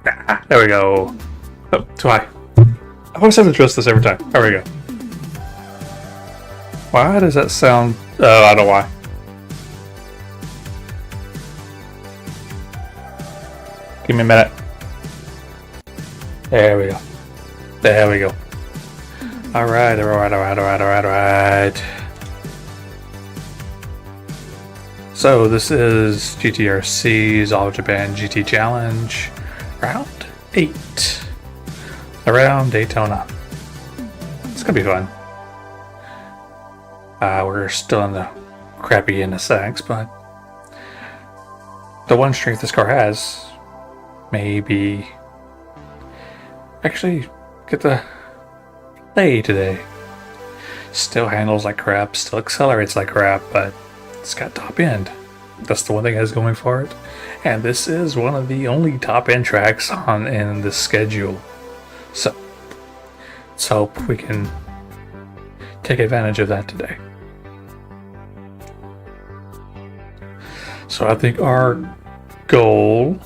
Ah, there we go. Oh, too high. I always have to adjust this every time. There we go. Why does that sound... Oh, I don't know why. Give me a minute. There we go. There we go. Alright, alright. So this is GTRC's All Japan GT Challenge, round 8, around Daytona. It's gonna be fun. We're still in the crappy NSX, but the one strength this car has, maybe actually get to play today. Still handles like crap, still accelerates like crap, but it's got top end. That's the one thing it has going for it. And this is one of the only top end tracks in the schedule. So let's hope we can take advantage of that today. So I think our goal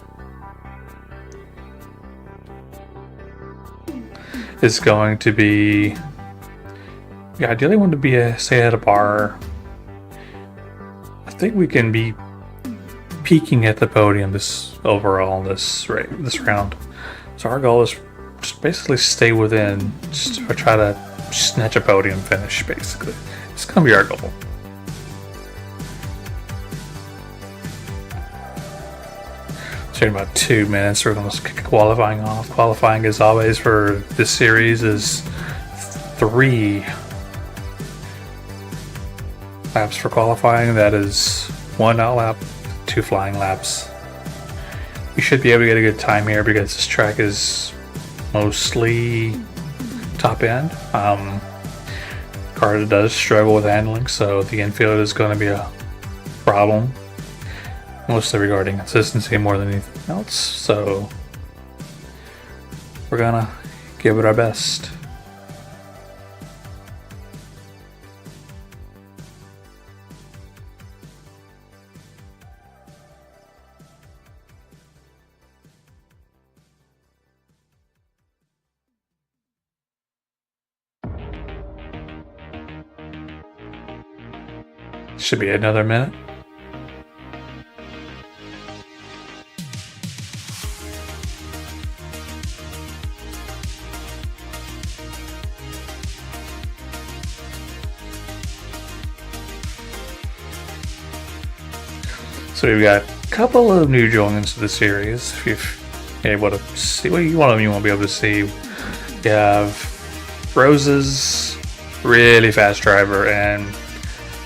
is going to be, yeah, ideally want to be stay at a bar. I think we can be peaking at the podium this round. So our goal is just basically stay within, just to try to snatch a podium finish. Basically, it's gonna be our goal. So in about 2 minutes, we're going to kick qualifying off. Qualifying, as always, for this series is 3 laps for qualifying. That is 1 out lap, 2 flying laps. You should be able to get a good time here because this track is mostly top end. Car does struggle with handling, so the infield is going to be a problem. Mostly regarding consistency more than anything else, so we're gonna give it our best. Should be another minute. So we've got a couple of new joins to the series. If you're able to see, well, one of them you won't be able to see. You have Rose's really fast driver and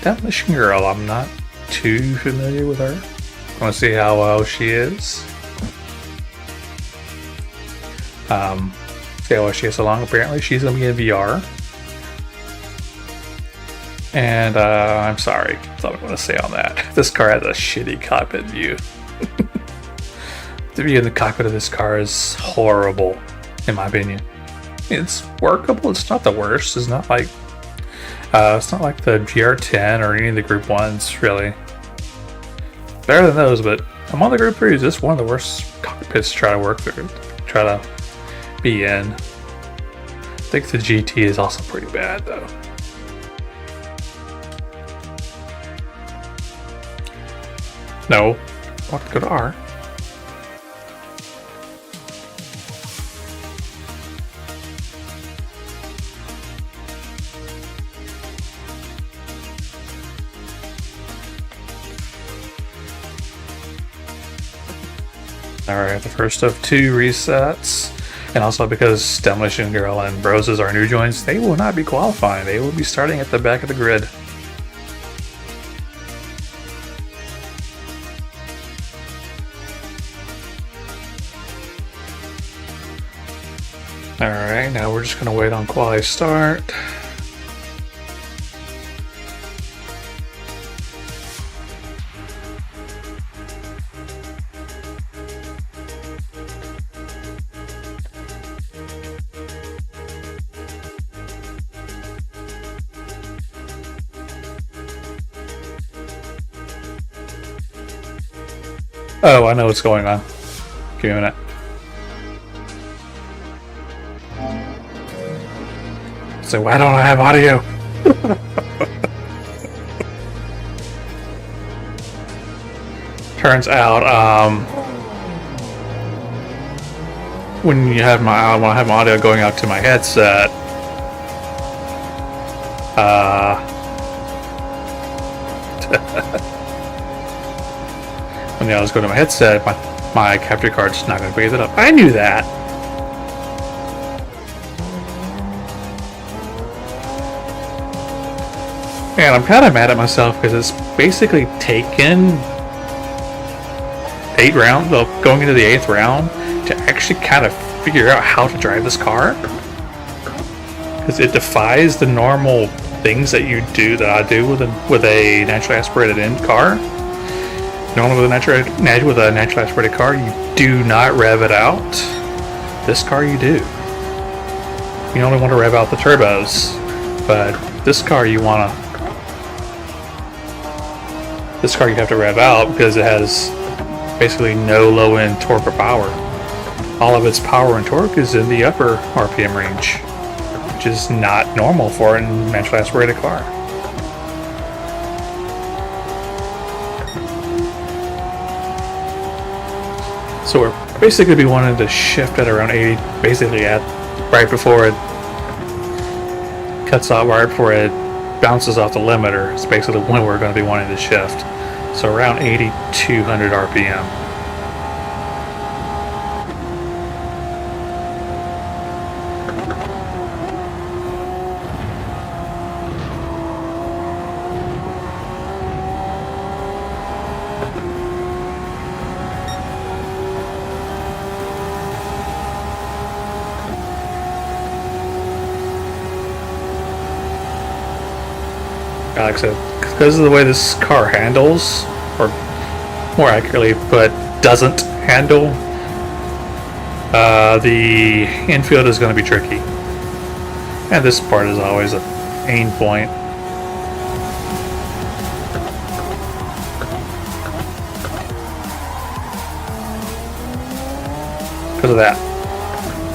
Demolition Girl. I'm not too familiar with her. I want to see how well she is. See how well she gets along. Apparently she's going to be in VR. And I'm sorry, that's all I'm going to say on that. This car has a shitty cockpit view. The view in the cockpit of this car is horrible, in my opinion. It's workable. It's not the worst. It's not like the GR10 or any of the Group 1s, really. Better than those, but among the Group 3s, this is one of the worst cockpits to try to work through, try to be in. I think the GT is also pretty bad, though. No, I want to go to R. Alright, the first of 2 resets. And also because Demolition Girl and Roses are new joins, they will not be qualifying. They will be starting at the back of the grid. Alright, now we're just going to wait on quali start. Oh, I know what's going on. Give me a minute. So why don't I have audio? Turns out, when I have my audio going out to my headset, when the audio's going to my headset, my capture card's not going to pick it up. I knew that. And I'm kind of mad at myself because it's basically taken 8 rounds, well, going into the 8th round, to actually kind of figure out how to drive this car. Because it defies the normal things that you do, that I do with a naturally aspirated in car. Normally with a naturally aspirated car, you do not rev it out. This car you do. You only want to rev out the turbos, but this car you have to rev out because it has basically no low-end torque or power. All of its power and torque is in the upper RPM range, which is not normal for a naturally aspirated car. So we're basically be wanting to shift at around 80, basically at right before it cuts off, right before it bounces off the limiter. It's basically when we're going to be wanting to shift. So around 8,200 RPM. Like I said, because of the way this car handles, or more accurately put, doesn't handle, the infield is going to be tricky. And this part is always a pain point. Because of that.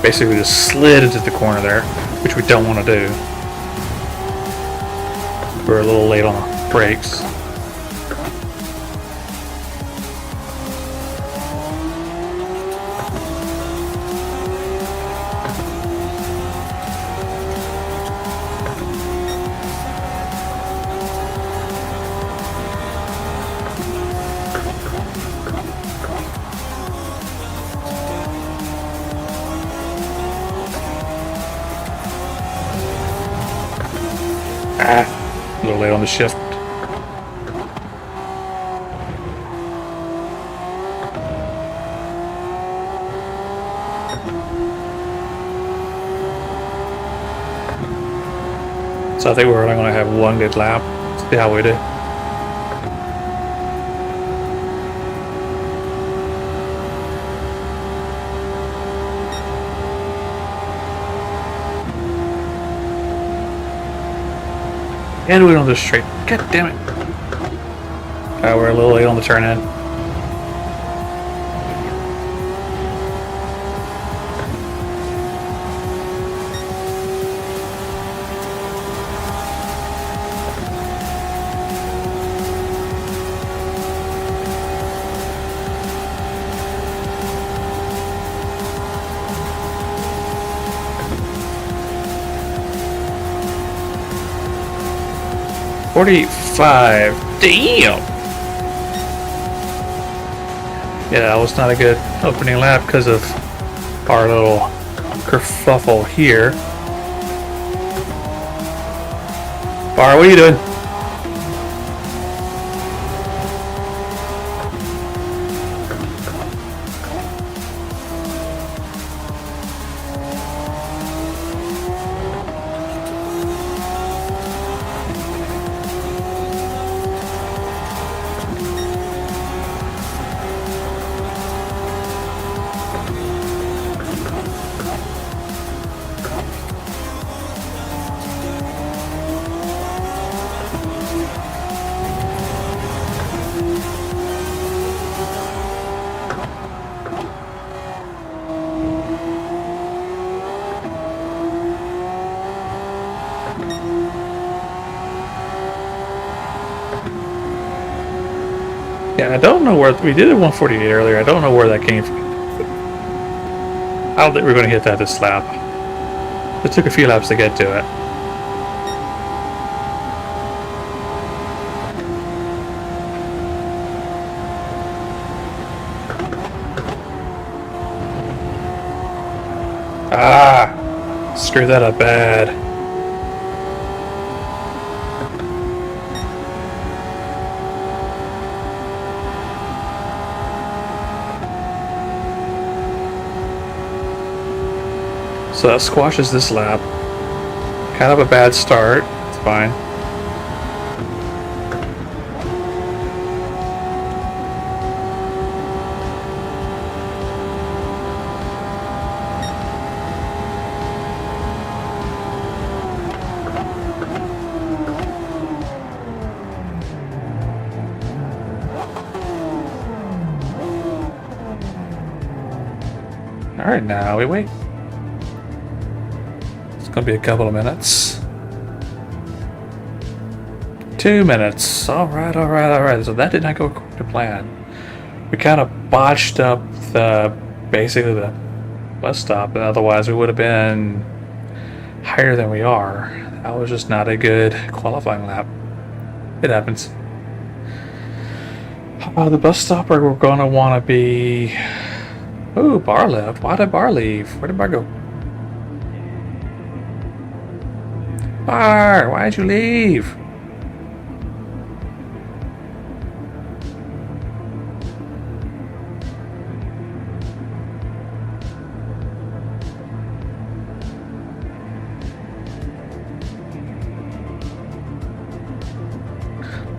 Basically just slid into the corner there, which we don't want to do. We're a little late on the brakes. A little late on the shift. So I think we're only going to have one good lap. See how we do. And we don't do straight. God damn it. We're a little late on the turn in. $45. Damn. Yeah, that was not a good opening lap because of our little kerfuffle here. Bar, what are you doing? Yeah, I don't know where we did a 148 earlier. I don't know where that came from. I don't think we're going to hit that this lap. It took a few laps to get to it. Ah, screw that up bad. So that squashes this lap. Kind of a bad start. It's fine. Alright, now we wait. It's gonna be a couple of minutes. 2 minutes. Alright. So that did not go according to plan. We kind of botched up basically the bus stop, and otherwise we would have been higher than we are. That was just not a good qualifying lap. It happens. The bus stop where we're gonna want to be. Ooh, Bar left. Why did Bar leave? Where did Bar go? Bar, why'd you leave?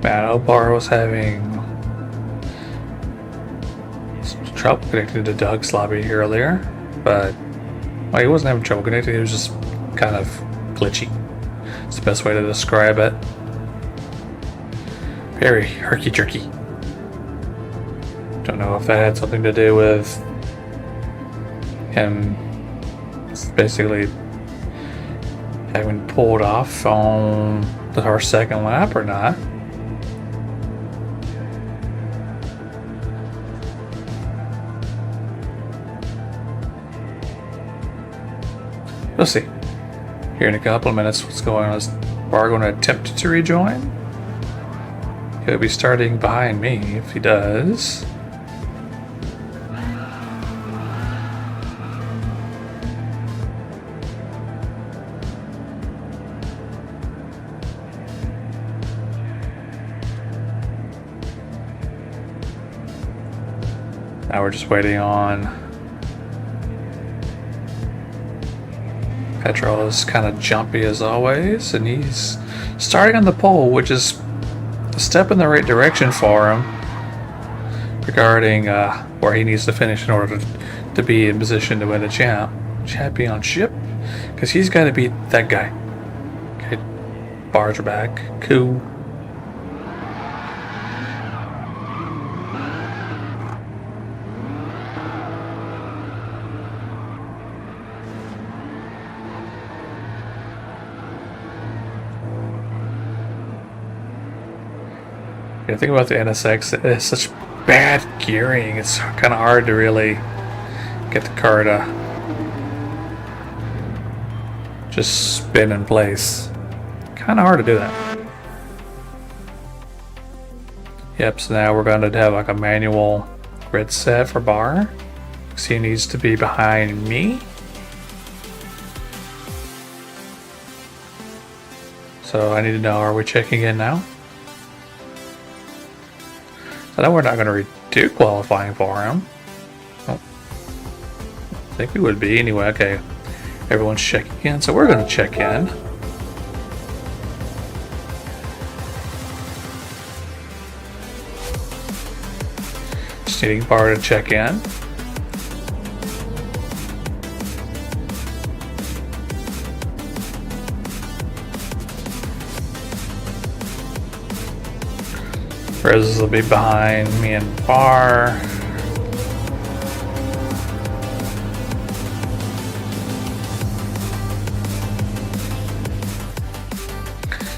Man, Bar was having some trouble connecting to Doug's lobby earlier, but well, he wasn't having trouble connecting, he was just kind of glitchy. It's the best way to describe it. Very herky-jerky. Don't know if that had something to do with him basically having pulled off on our second lap or not. We'll see. Here in a couple of minutes, what's going on? Is Bar going to attempt to rejoin? He'll be starting behind me if he does. Now we're just waiting on. Petrol is kind of jumpy as always, and he's starting on the pole, which is a step in the right direction for him regarding where he needs to finish in order to be in position to win the championship, because he's got to beat that guy. Okay, Bars are back. Cool. Yeah, think about the NSX. It has such bad gearing. It's kind of hard to really get the car to just spin in place. Kind of hard to do that. Yep, so now we're going to have like a manual grid set for Bar. So he needs to be behind me. So I need to know, are we checking in now? I know we're not going to redo qualifying for him. Oh, I think we would be anyway. Okay, everyone's checking in, so we're going to check in. Just needing Bar to check in. Rez will be behind me and Bar.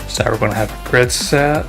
So we're going to have a grid set.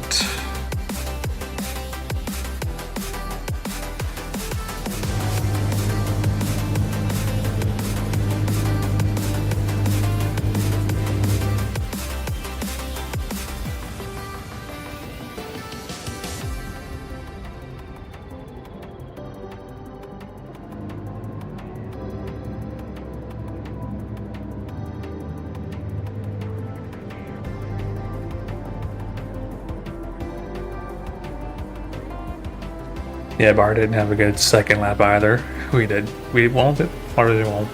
Yeah, Bar didn't have a good second lap either. We did. We won't. Or we won't.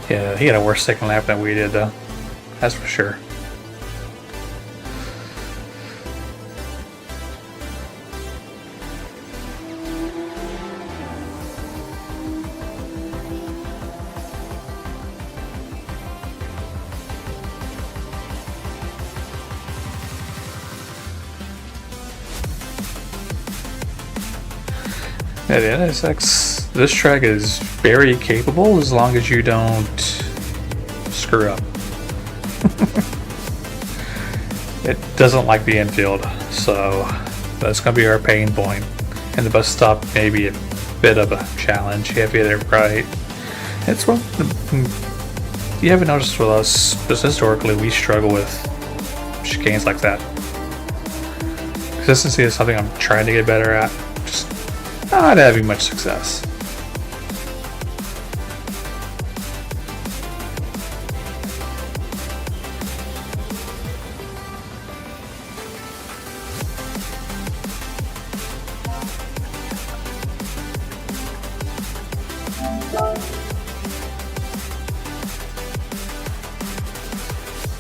Yeah, he had a worse second lap than we did, though. That's for sure. Yeah, the NSX, this track is very capable as long as you don't screw up. It doesn't like the infield, so that's going to be our pain point. And the bus stop may be a bit of a challenge. You have to get it right. It's one you haven't noticed with us, because historically we struggle with chicanes like that. Consistency is something I'm trying to get better at. Just not having much success.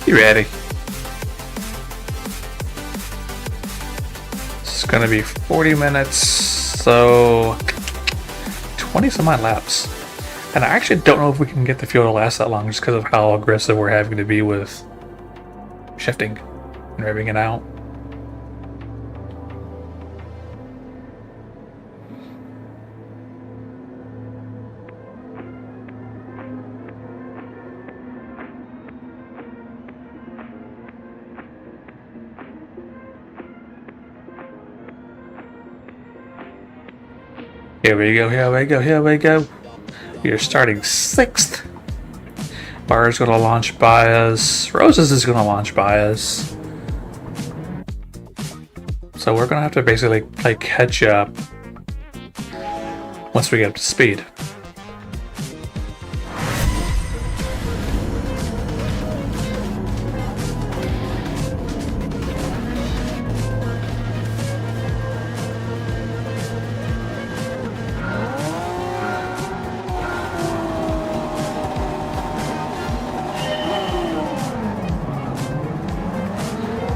You ready? It's gonna be 40 minutes, so 20 some odd laps. And I actually don't know if we can get the fuel to last that long just because of how aggressive we're having to be with shifting and revving it out. Here we go, here we go, here we go. We are starting 6th. Bar is going to launch by us. Roses is going to launch by us. So we're going to have to basically play catch up once we get up to speed.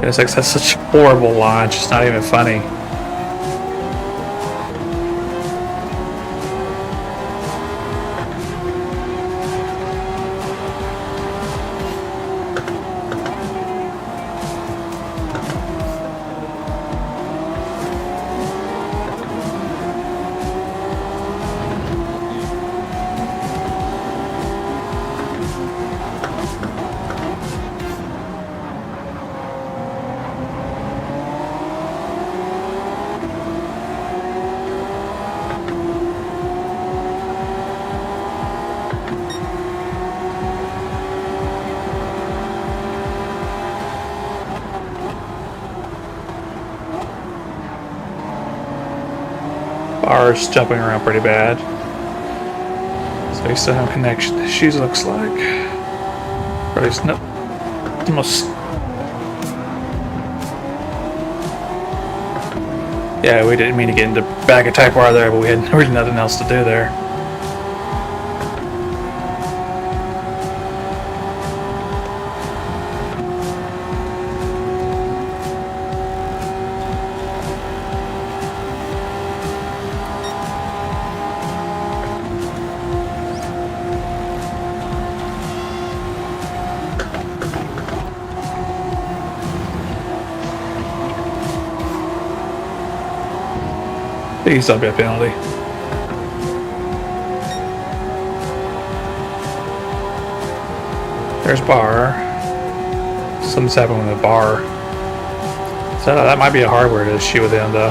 It's like that's such a horrible launch. It's not even funny. Bar's jumping around pretty bad. So we still have connection issues, looks like. Or at least, nope. Almost. Yeah, we didn't mean to get into back of Type R there, but we had really nothing else to do there. Please don't be a penalty. There's Bar. Something's happening with the Bar. So that might be a hardware issue with him, though.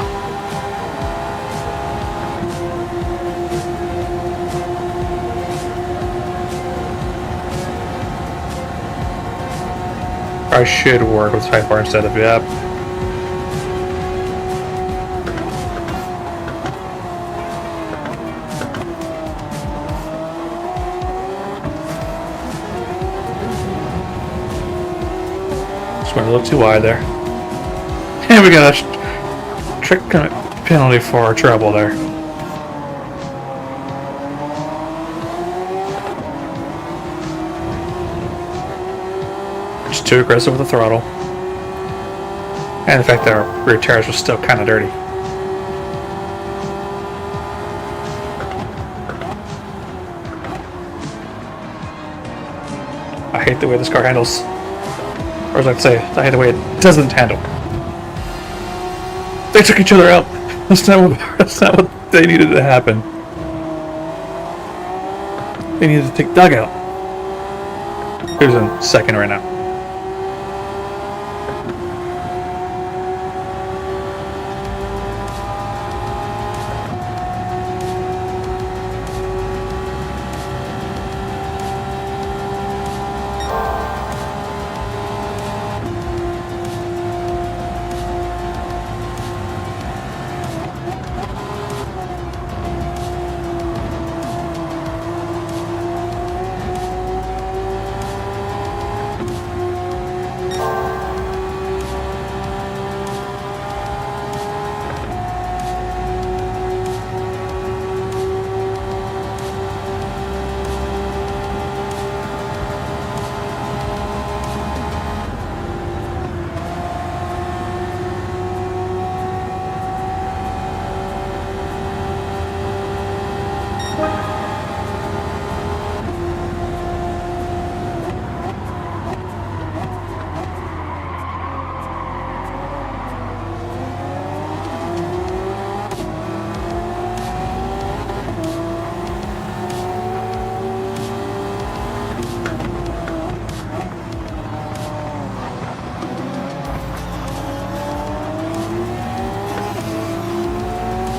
I should work with Type R instead of yep. Went a little too wide there. And we got a trick penalty for our trouble there. too aggressive with the throttle. And the fact that our rear tires were still kind of dirty. I hate the way this car handles. Or as I'd say, I hate the way it doesn't handle. They took each other out. That's not what they needed to happen. They needed to take Doug out. Who's in second right now?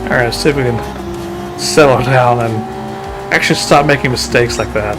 Alright, let's see if we can settle down and actually stop making mistakes like that.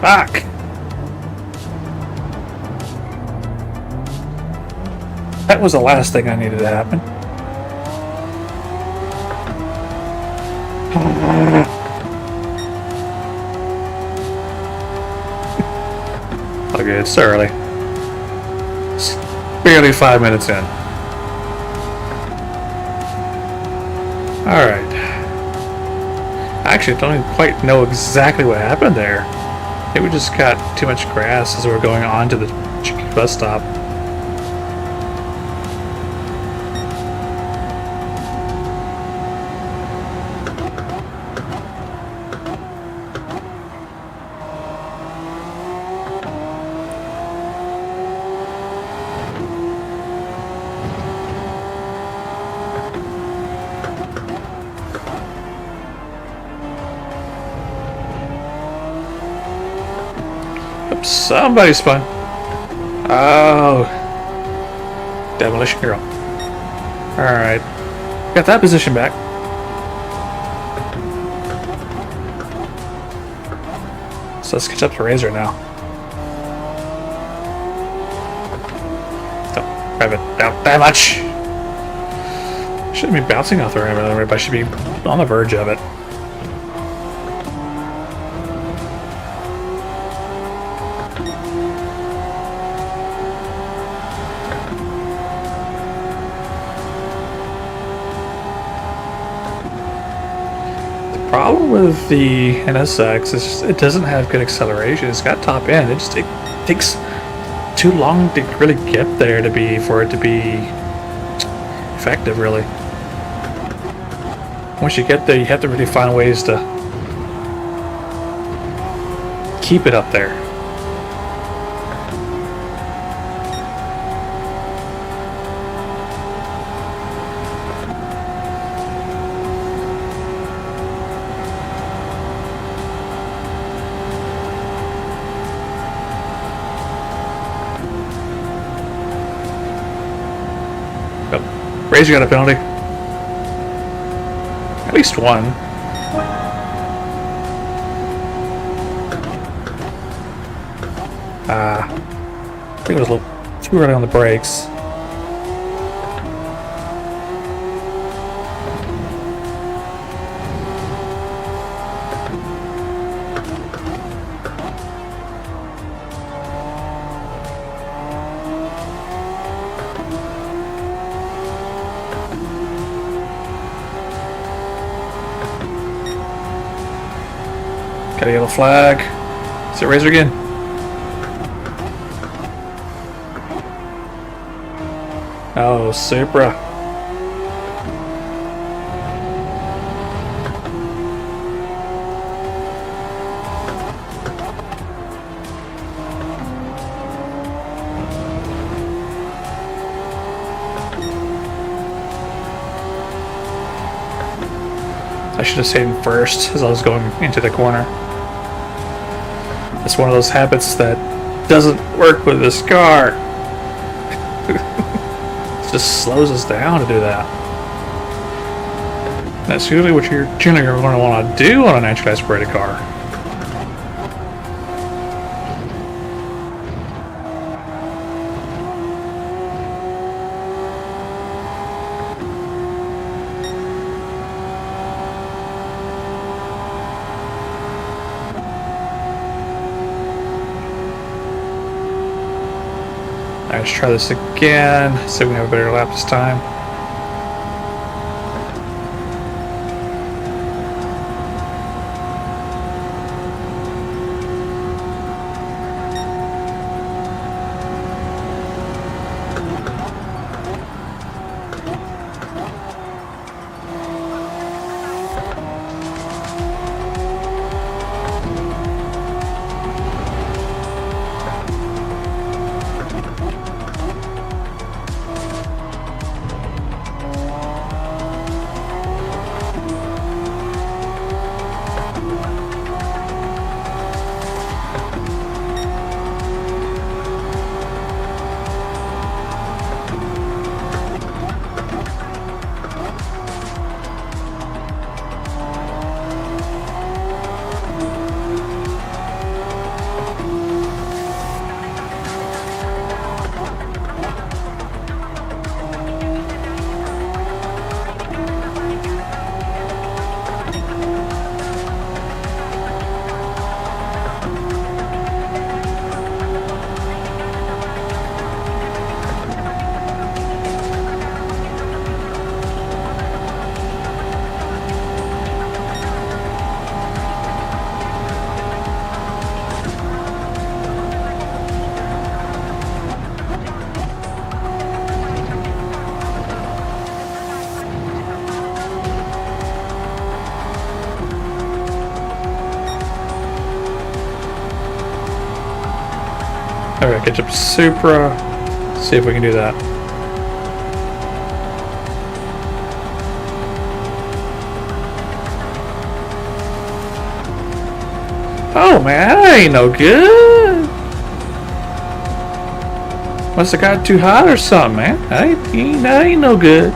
Fuck! That was the last thing I needed to happen. Okay, it's early. It's barely 5 minutes in. Alright. I actually don't even quite know exactly what happened there. Maybe we just got too much grass as we were going on to the bus stop. Somebody spun. Oh. Demolition Girl. Alright. Got that position back. So let's catch up to Razor now. Don't grab it out that much. Shouldn't be bouncing off the rim, but I should be on the verge of it. The problem with the NSX is it doesn't have good acceleration. It's got top end. It takes too long to really get there for it to be effective, really. Once you get there, you have to really find ways to keep it up there. Razor got a penalty. At least one. I think it was a little too early on the brakes. Got a yellow flag. Is it Razor again? Oh, Supra. I should have stayed in first as I was going into the corner. It's one of those habits that doesn't work with this car. It just slows us down to do that. That's usually what you're generally going to want to do on a naturally aspirated car. Alright, let's try this again. See if we can have a better lap this time. Alright, catch up to Supra. See if we can do that. Oh man, that ain't no good. Must have got too hot or something, man. That ain't no good.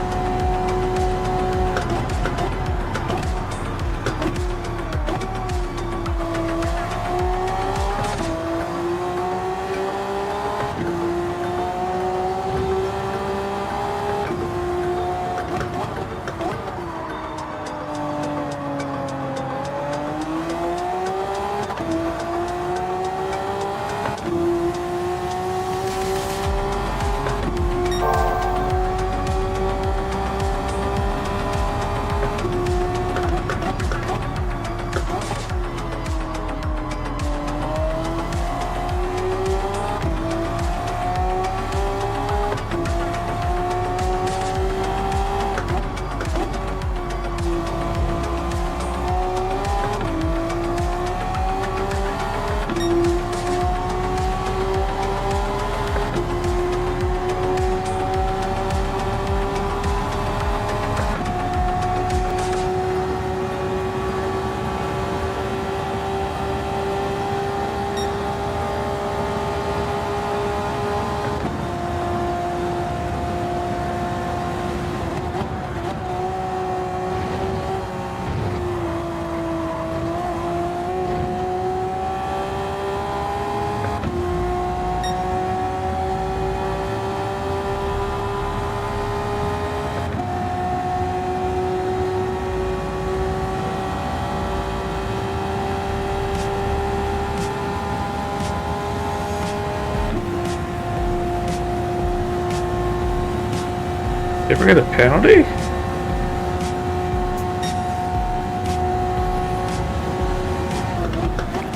Did we get a penalty?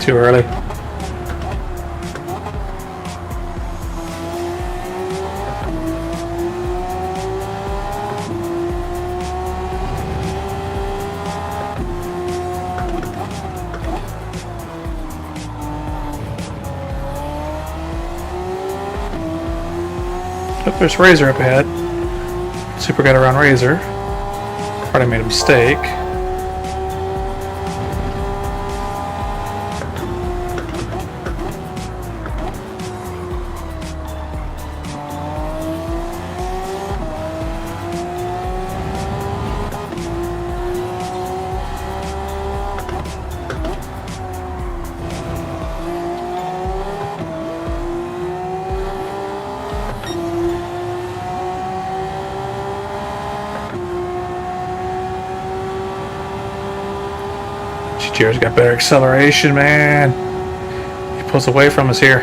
Too early. Oh, there's Razor up ahead. Super got around Razor. Probably made a mistake. GTR's got better acceleration, man. He pulls away from us here.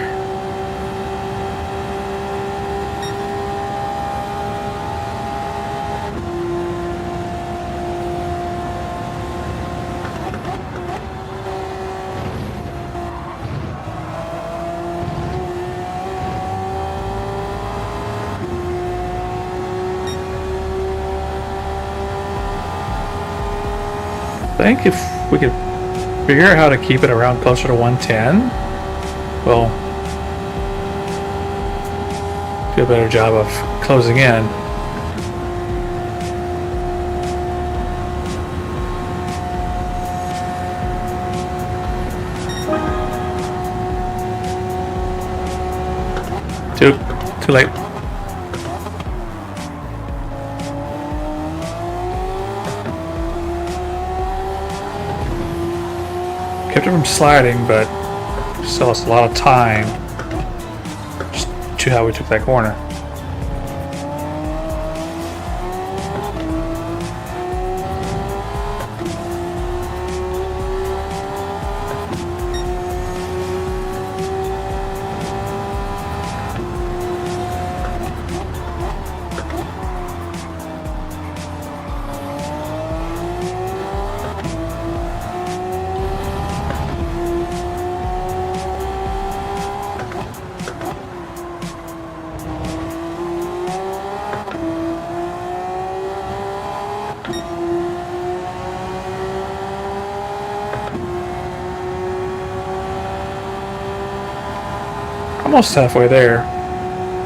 I think if we could figure out how to keep it around closer to 110, we'll do a better job of closing in. Too late. Kept it from sliding, but still lost a lot of time. Just to how we took that corner. Almost halfway there.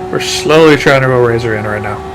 We're slowly trying to roll Razor in right now.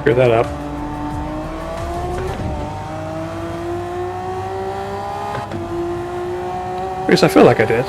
Figure that up. At least I feel like I did.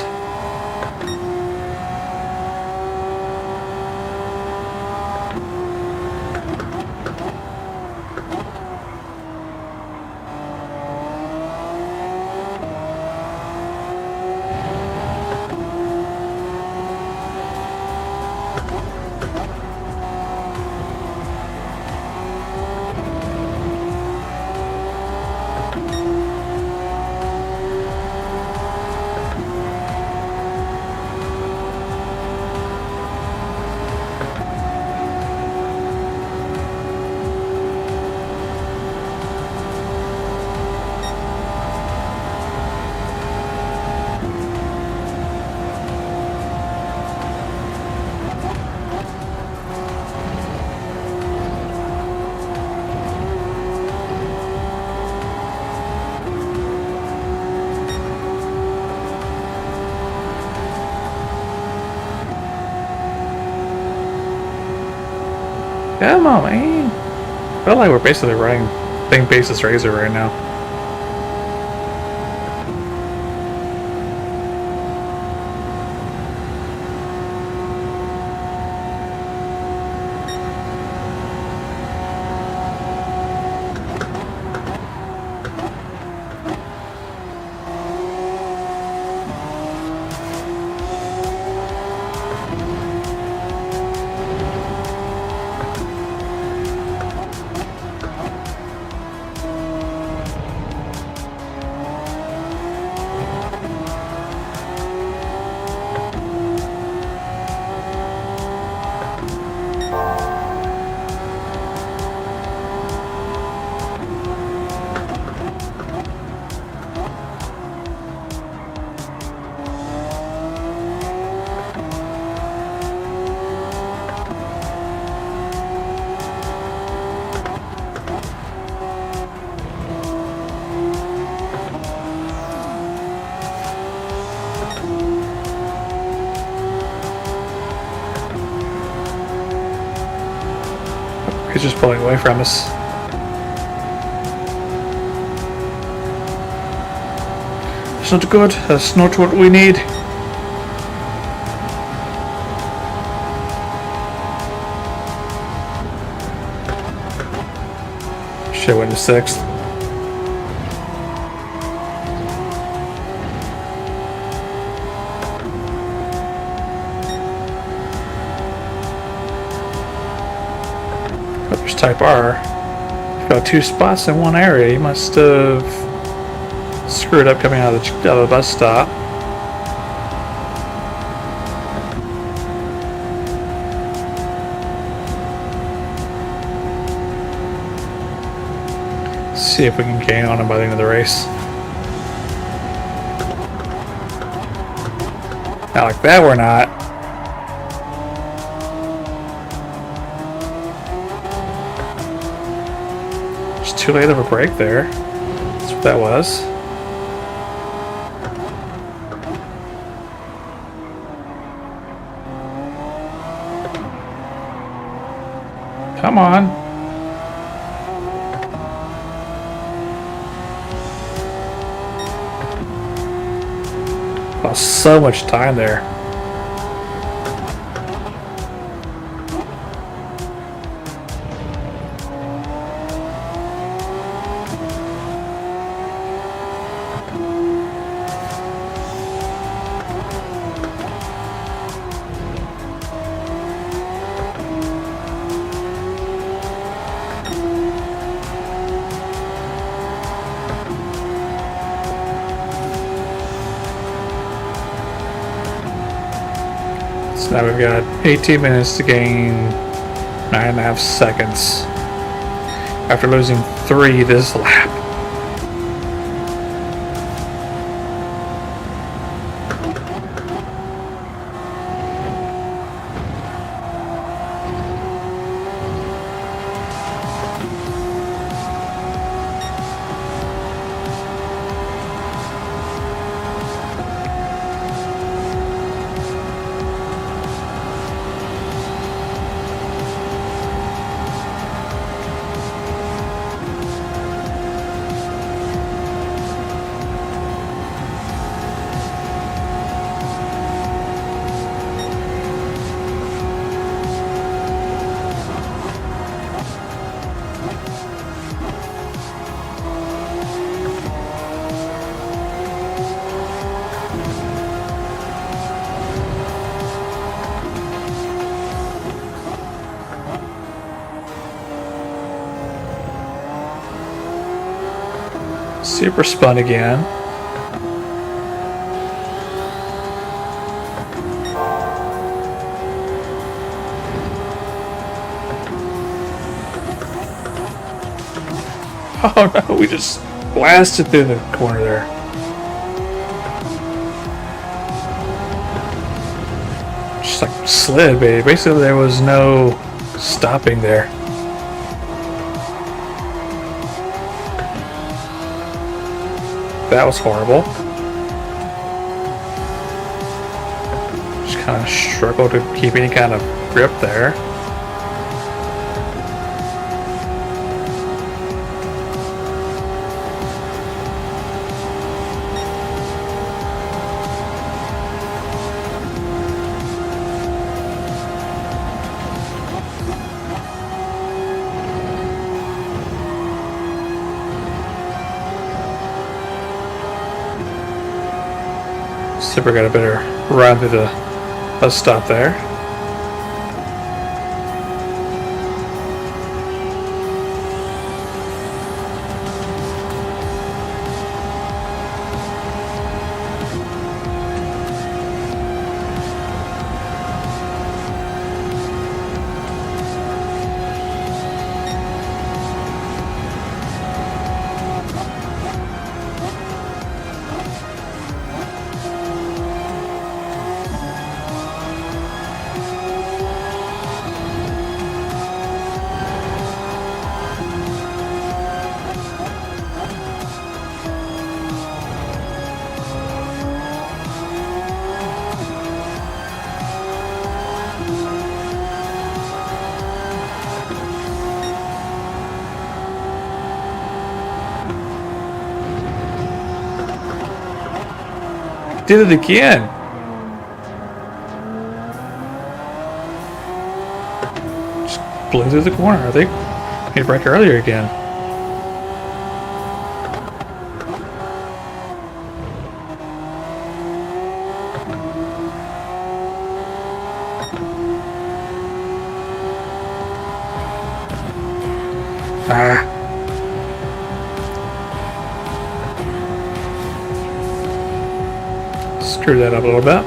Come on, man. I feel like we're basically running thing basis razor right now. He's just pulling away from us. That's not good. That's not what we need. Should win the 6th. Oh, there's Type R. Got 2 spots in one area. He must have screwed up coming out of the bus stop. See if we can gain on him by the end of the race. Not like that, we're not. It's too late of a break there. That's what that was. Come on. Lost so much time there. So now we've got 18 minutes to gain 9.5 seconds after losing 3 this lap. Super spun again. Oh no, we just blasted through the corner there. Just like slid, baby. Basically there was no stopping there. That was horrible. Just kind of struggled to keep any kind of grip there. Super got a better run through the bus stop there. Did it again. Just blew through the corner. I think made a break earlier again. Ah. Screw that up a little bit.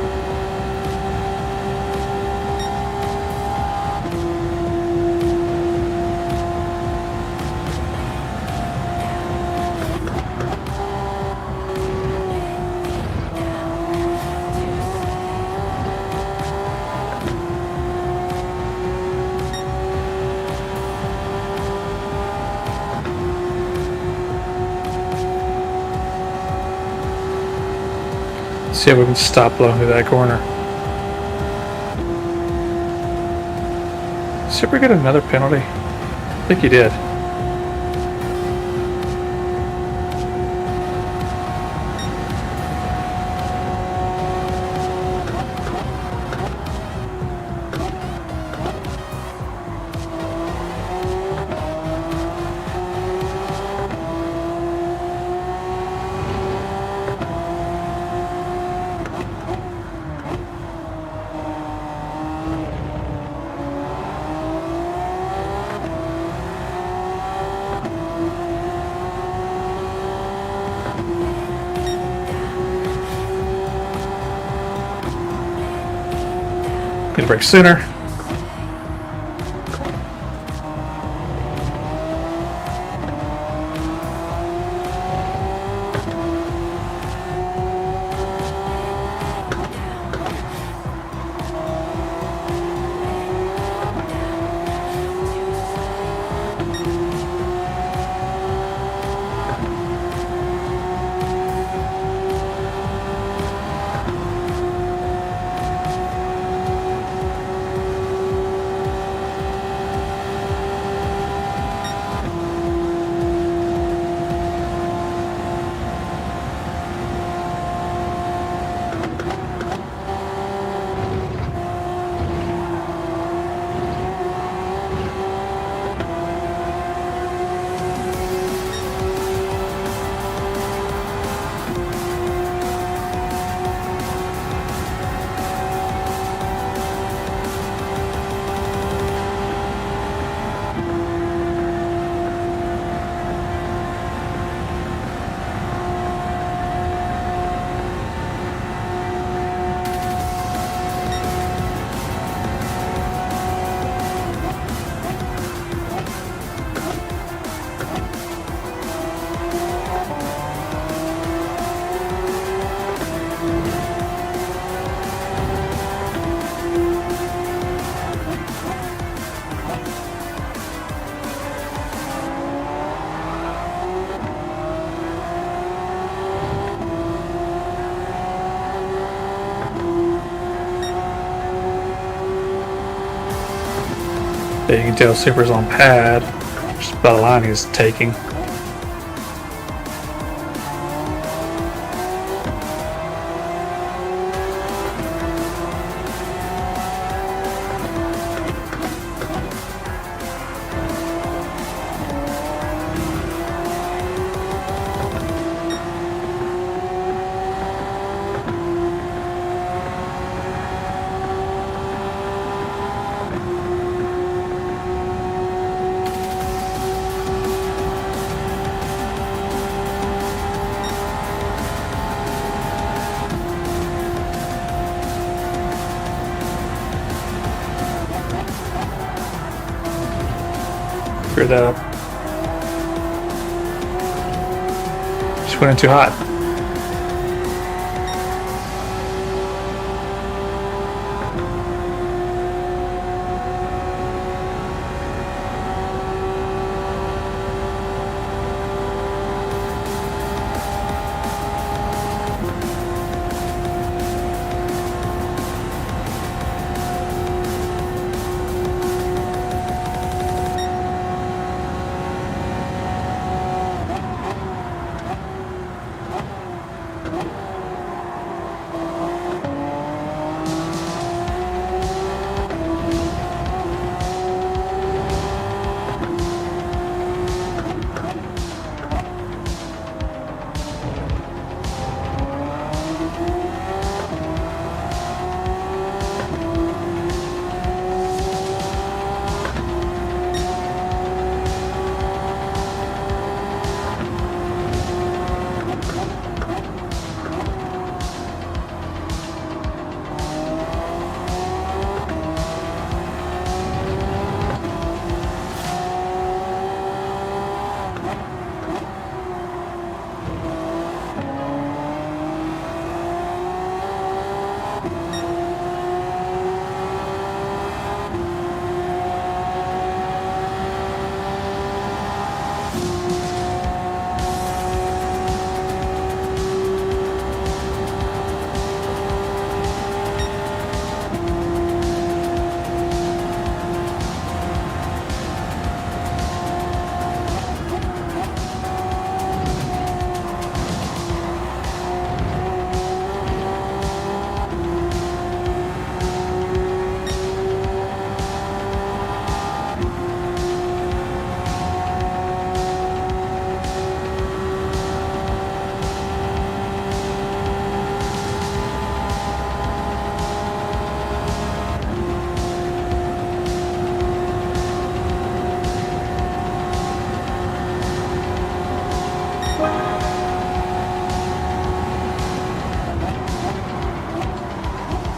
See if we can stop blowing through that corner. Super get another penalty. I think he did. Need to break sooner. There you can tell Super's on pad. Just about a line he's taking. screwed that up. Just went in too hot.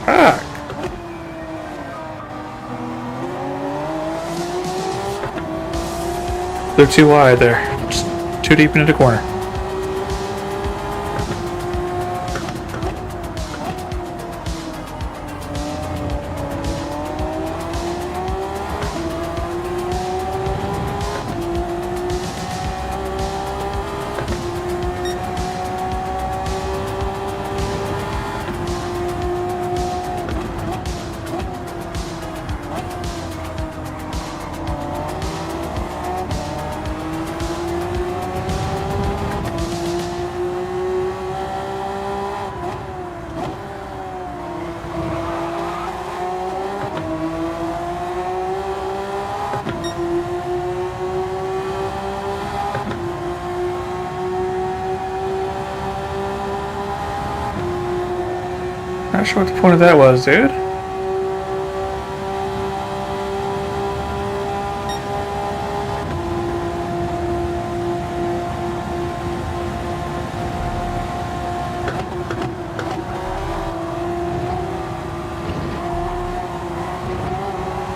Fuck! They're too wide there. Just too deep into the corner. Not sure what the point of that was, dude.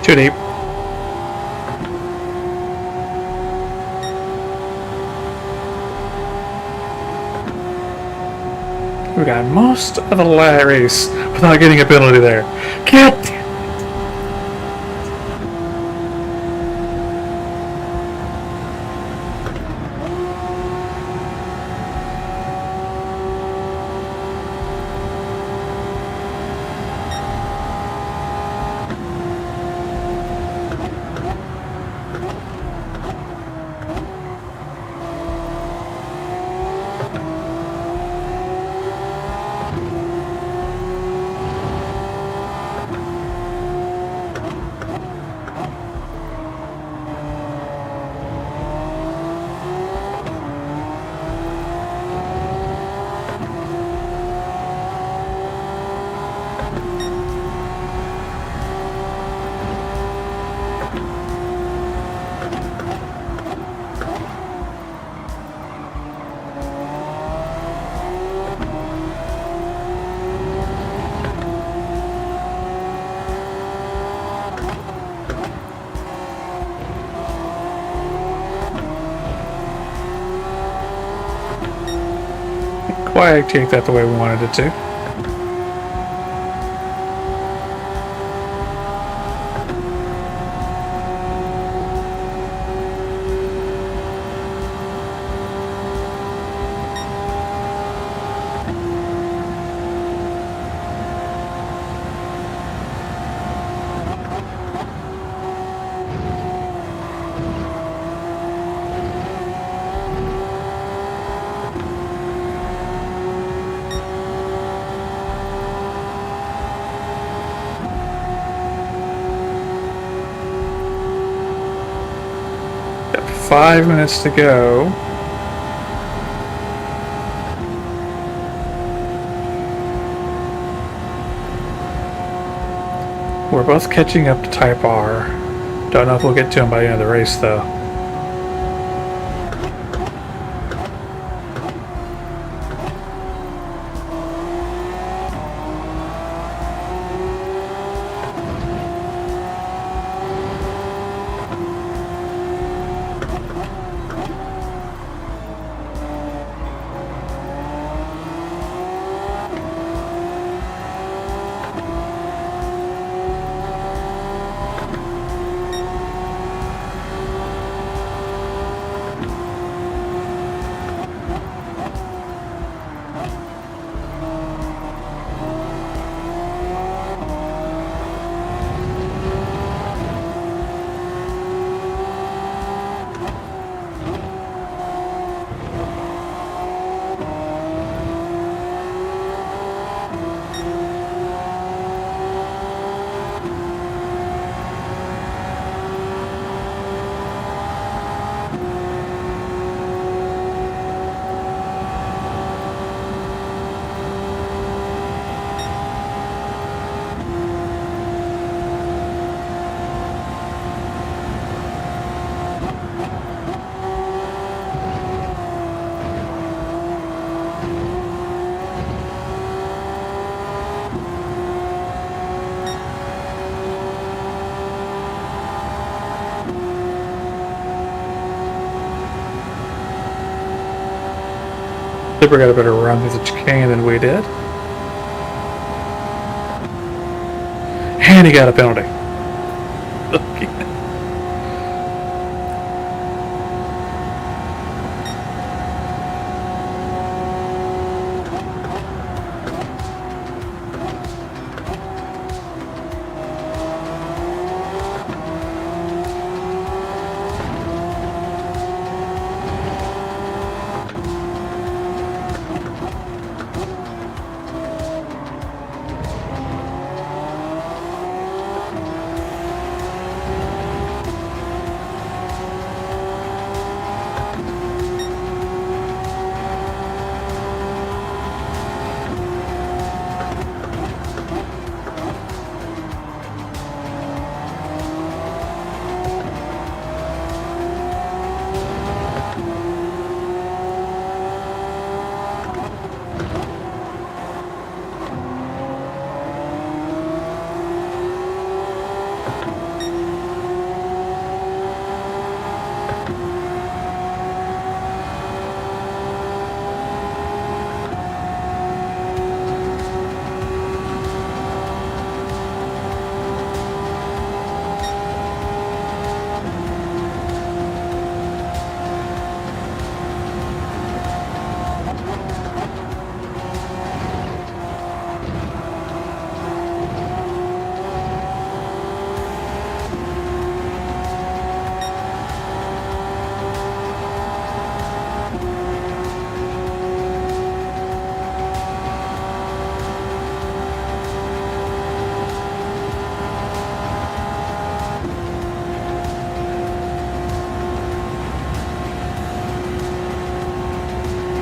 Too deep. We got most of the race without getting a penalty there. God damn. quite take that the way we wanted it to. Got 5 minutes to go. We're both catching up to Type R. Don't know if we'll get to him by the end of the race, though. Super got a better run through the chicane than we did. And he got a penalty.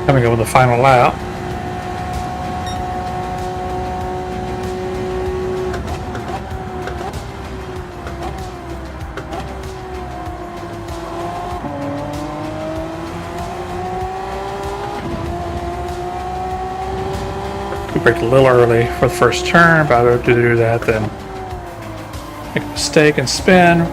Coming up with the final lap. We braked a little early for the first turn, but I would to do that, then make a mistake and spin.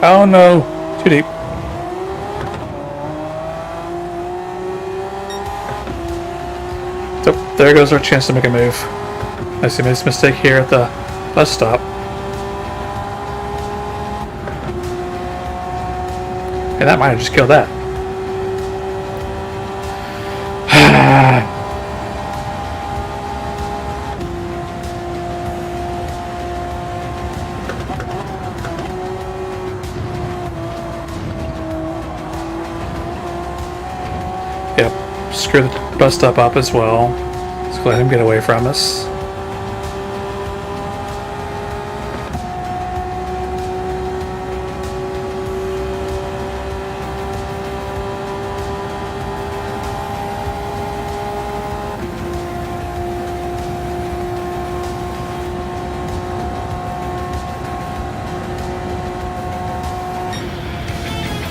Oh no, too deep. So there goes our chance to make a move. I see this mistake here at the bus stop. And that might have just killed that. Yep, screw the bus stop up as well. Let's let him get away from us.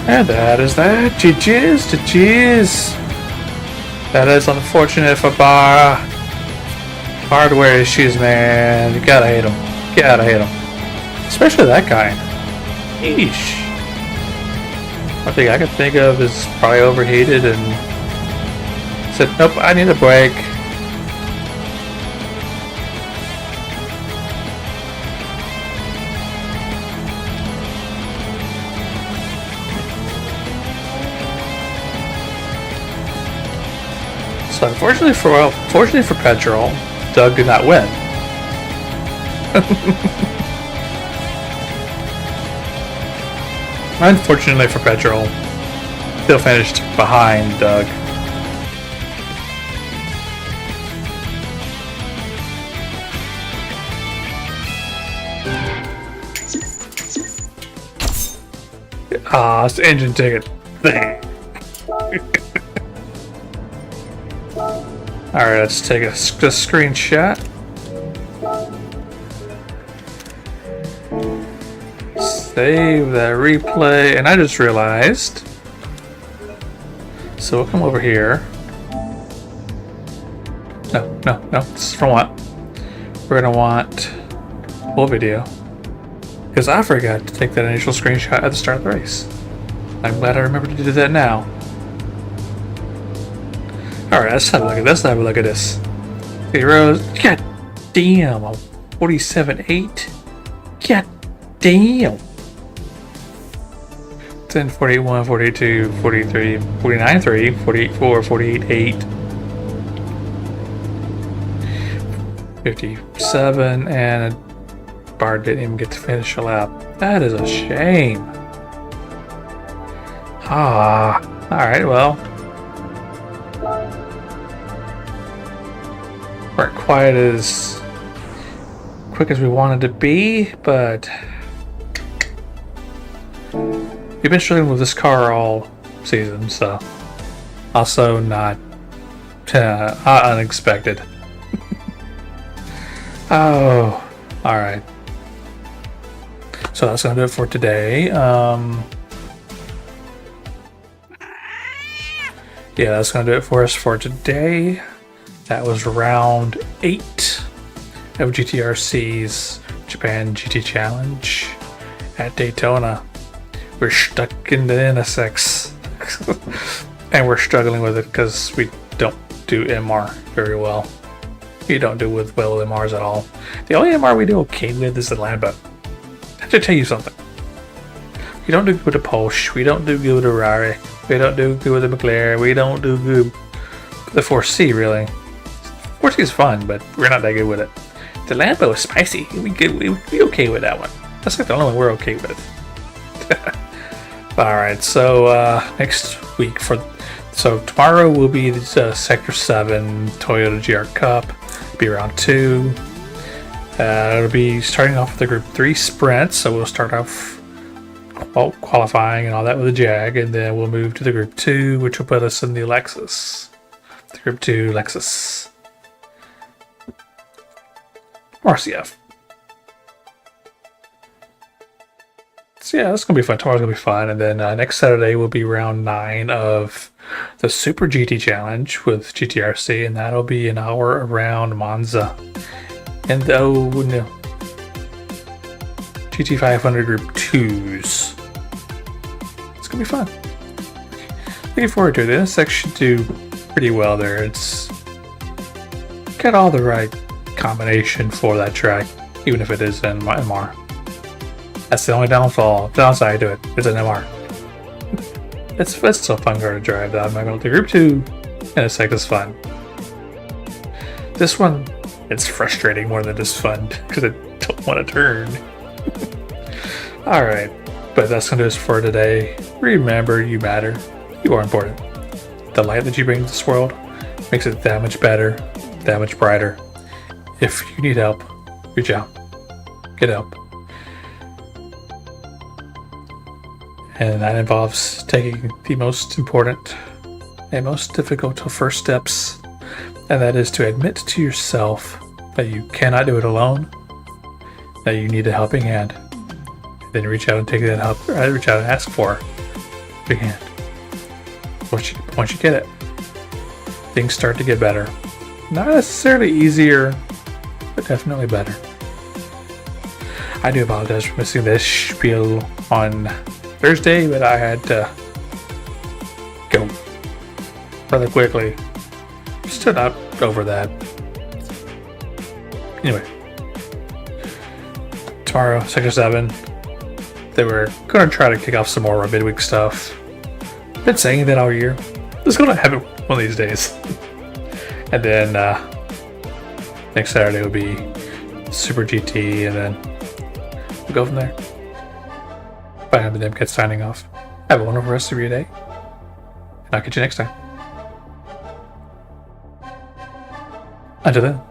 And that is that. GG's, GG's. That is unfortunate for bar hardware issues, man. You gotta hate them. Gotta hate them. Especially that kind. Yeesh. One thing I can think of is probably overheated and said, nope, I need a break. So fortunately for Petrol, Doug did not win. Unfortunately for Petrol, still finished behind Doug. Ah, it's the engine ticket. Alright, let's take a screenshot. Save that replay, and I just realized. So we'll come over here. No, this is from what? We're gonna want full video. Because I forgot to take that initial screenshot at the start of the race. I'm glad I remembered to do that now. Alright, let's have a look at this. Have a look at this. Heroes. God damn. A 47.8. God damn. 10, 41, 42, 43, 49, 3, 48, 4, 48, 8. 57, and Bar didn't even get to finish a lap. That is a shame. Ah. Alright, well. Weren't quite as quick as we wanted to be, but we've been struggling with this car all season, so also not unexpected. Oh, all right. So that's gonna do it for today. Yeah, that's gonna do it for us for today. That was round 8 of GTRC's Japan GT Challenge at Daytona. We're stuck in the NSX and we're struggling with it because we don't do MR very well. We don't do with MRs at all. The only MR we do okay with is the Lambo. I have to tell you something. We don't do good with the Porsche. We don't do good with the Rari. We don't do good with the McLaren. We don't do good with the 4C really. 4C is fun, but we're not that good with it. The Lambo is spicy. We okay with that one. That's like the only one we're okay with. Alright, so next week so tomorrow will be the Sector 7 Toyota GR Cup. It'll be round 2. It'll be starting off with the Group 3 sprint, so we'll start off qualifying and all that with the Jag, and then we'll move to the Group 2, which will put us in the Lexus. The Group 2 Lexus. RCF. So yeah, that's going to be fun. Tomorrow's going to be fun. And then next Saturday will be round 9 of the Super GT Challenge with GTRC, and that'll be an hour around Monza. And GT500 Group 2s. gonna be fun. Looking forward to it. The NSX should do pretty well there. It's got all the right combination for that track, even if it is in MR. That's the only downside to it. It's an MR. It's still a fun car to drive, though. I'm not going to. Group 2 NSX is fun. This one, it's frustrating more than just fun because I don't want to turn. Alright, but that's going to do it for today. Remember, you matter. You are important. The light that you bring to this world makes it that much better, that much brighter. If you need help, reach out. Get help. And that involves taking the most important and most difficult first steps, and that is to admit to yourself that you cannot do it alone, that you need a helping hand. Then reach out and take that help, reach out and ask for a big hand. Once you get it, things start to get better. Not necessarily easier, but definitely better. I do apologize for missing this spiel on Thursday, but I had to go rather quickly. Still not over that. Anyway, tomorrow, Sector 7, they were going to try to kick off some more midweek stuff. Been saying that all year. It's going to happen one of these days. And then next Saturday will be Super GT, and then we'll go from there. Bye, I'm the Demcat signing off. Have a wonderful rest of your day, and I'll catch you next time. Until then.